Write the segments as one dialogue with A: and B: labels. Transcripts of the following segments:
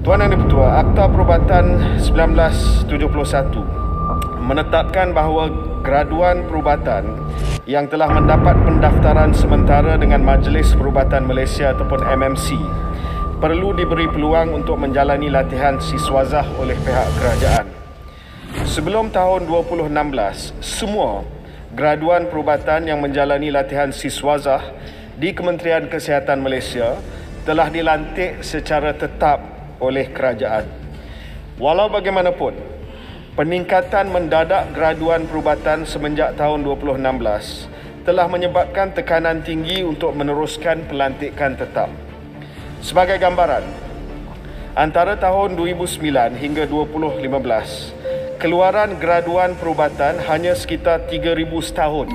A: Tuan Yang di-Pertua, Akta Perubatan 1971 menetapkan bahawa graduan perubatan yang telah mendapat pendaftaran sementara dengan Majlis Perubatan Malaysia ataupun MMC perlu diberi peluang untuk menjalani latihan siswazah oleh pihak kerajaan. Sebelum tahun 2016, semua graduan perubatan yang menjalani latihan siswazah di Kementerian Kesihatan Malaysia telah dilantik secara tetap oleh kerajaan. Walau bagaimanapun, peningkatan mendadak graduan perubatan semenjak tahun 2016 telah menyebabkan tekanan tinggi untuk meneruskan pelantikan tetap. Sebagai gambaran, antara tahun 2009 hingga 2015, keluaran graduan perubatan hanya sekitar 3,000 setahun.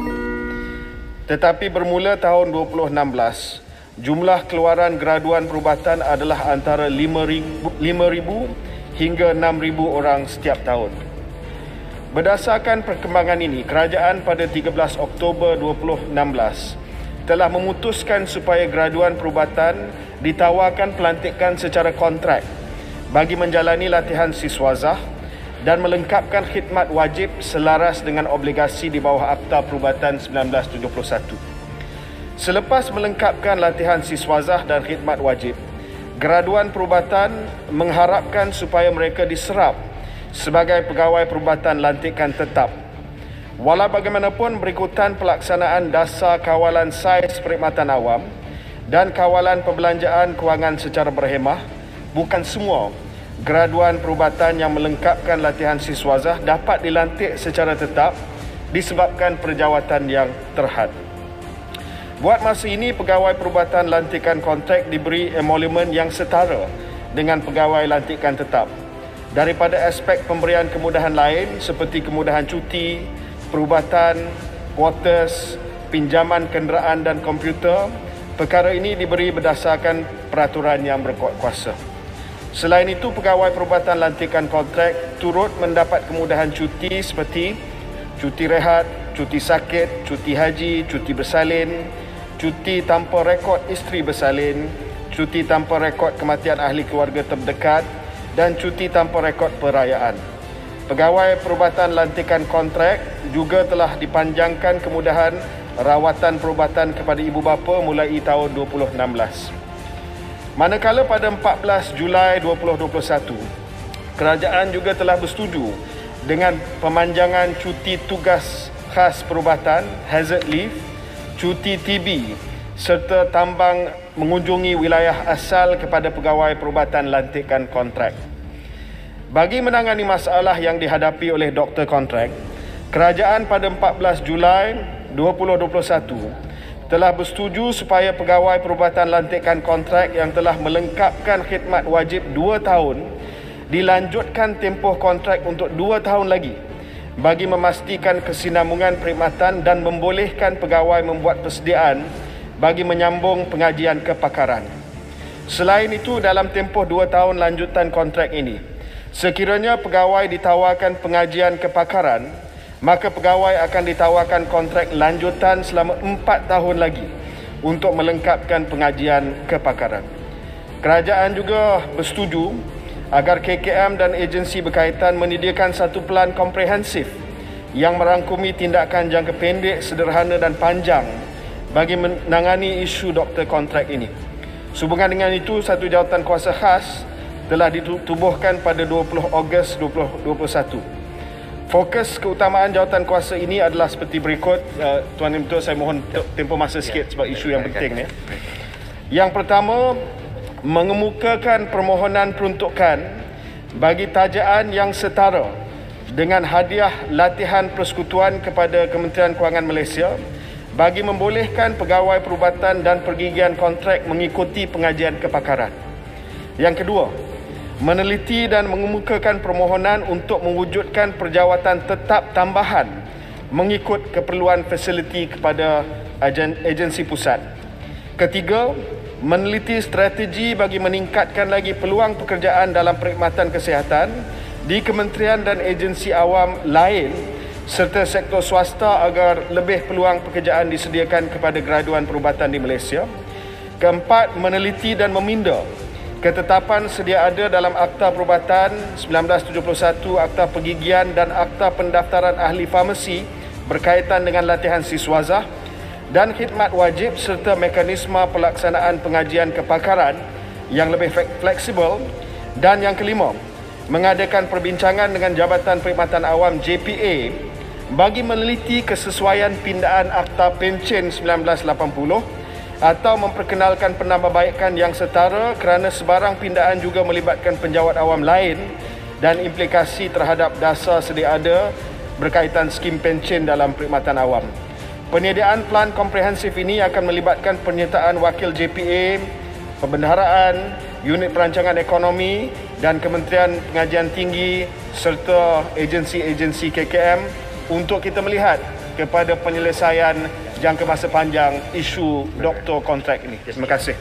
A: Tetapi bermula tahun 2016, jumlah keluaran graduan perubatan adalah antara 5,000 hingga 6,000 orang setiap tahun. Berdasarkan perkembangan ini, kerajaan pada 13 Oktober 2016 telah memutuskan supaya graduan perubatan ditawarkan pelantikan secara kontrak bagi menjalani latihan siswazah dan melengkapkan khidmat wajib selaras dengan obligasi di bawah Akta Perubatan 1971. Selepas melengkapkan latihan siswazah dan khidmat wajib, graduan perubatan mengharapkan supaya mereka diserap sebagai pegawai perubatan lantikan tetap. Walau bagaimanapun, berikutan pelaksanaan dasar kawalan saiz perkhidmatan awam dan kawalan perbelanjaan kewangan secara berhemah, bukan semua graduan perubatan yang melengkapkan latihan siswazah dapat dilantik secara tetap disebabkan perjawatan yang terhad. Buat masa ini, pegawai perubatan lantikan kontrak diberi emolumen yang setara dengan pegawai lantikan tetap. Daripada aspek pemberian kemudahan lain seperti kemudahan cuti, perubatan, kuartus, pinjaman kenderaan dan komputer, perkara ini diberi berdasarkan peraturan yang berkuat kuasa. Selain itu, pegawai perubatan lantikan kontrak turut mendapat kemudahan cuti seperti cuti rehat, cuti sakit, cuti haji, cuti bersalin, cuti tanpa rekod isteri bersalin, cuti tanpa rekod kematian ahli keluarga terdekat dan cuti tanpa rekod perayaan. Pegawai perubatan lantikan kontrak juga telah dipanjangkan kemudahan rawatan perubatan kepada ibu bapa mulai tahun 2016. Manakala pada 14 Julai 2021, kerajaan juga telah bersetuju dengan pemanjangan cuti tugas khas perubatan, hazard leave, cuti TB serta tambang mengunjungi wilayah asal kepada pegawai perubatan lantikan kontrak. Bagi menangani masalah yang dihadapi oleh doktor kontrak, kerajaan pada 14 Julai 2021 telah bersetuju supaya pegawai perubatan lantikan kontrak yang telah melengkapkan khidmat wajib 2 tahun dilanjutkan tempoh kontrak untuk 2 tahun lagi bagi memastikan kesinambungan perkhidmatan dan membolehkan pegawai membuat persediaan bagi menyambung pengajian kepakaran. Selain itu, dalam tempoh 2 tahun lanjutan kontrak ini, sekiranya pegawai ditawarkan pengajian kepakaran, maka pegawai akan ditawarkan kontrak lanjutan selama 4 tahun lagi untuk melengkapkan pengajian kepakaran. Kerajaan juga bersetuju agar KKM dan agensi berkaitan menyediakan satu pelan komprehensif yang merangkumi tindakan jangka pendek, sederhana dan panjang bagi menangani isu doktor kontrak ini. Sehubungan dengan itu, satu jawatan kuasa khas telah ditubuhkan pada 20 Ogos 2021. Fokus keutamaan jawatan kuasa ini adalah seperti berikut. Tuan Yang Di-Pertua, saya mohon tempoh masa sikit sebab isu yang penting. Yang pertama, mengemukakan permohonan peruntukan bagi tajaan yang setara dengan hadiah latihan persekutuan kepada Kementerian Kewangan Malaysia bagi membolehkan pegawai perubatan dan pergigian kontrak mengikuti pengajian kepakaran. Yang kedua, meneliti dan mengemukakan permohonan untuk mewujudkan perjawatan tetap tambahan mengikut keperluan fasiliti kepada agensi pusat. Ketiga, meneliti strategi bagi meningkatkan lagi peluang pekerjaan dalam perkhidmatan kesihatan di kementerian dan agensi awam lain serta sektor swasta agar lebih peluang pekerjaan disediakan kepada graduan perubatan di Malaysia. Keempat, meneliti dan meminda Ketetapan sedia ada dalam Akta Perubatan 1971, Akta Pergigian dan Akta Pendaftaran Ahli Farmasi berkaitan dengan latihan siswazah dan khidmat wajib serta mekanisme pelaksanaan pengajian kepakaran yang lebih fleksibel. Dan yang kelima, mengadakan perbincangan dengan Jabatan Perkhidmatan Awam JPA bagi meneliti kesesuaian pindaan Akta Pencen 1980 atau memperkenalkan penambahbaikan yang setara kerana sebarang pindaan juga melibatkan penjawat awam lain dan implikasi terhadap dasar sedia ada berkaitan skim pencen dalam perkhidmatan awam. Penyediaan pelan komprehensif ini akan melibatkan penyertaan wakil JPA, perbendaharaan, unit perancangan ekonomi dan Kementerian Pengajian Tinggi serta agensi-agensi KKM untuk kita melihat kepada penyelesaian jangka masa panjang isu doktor kontrak ini. Terima kasih.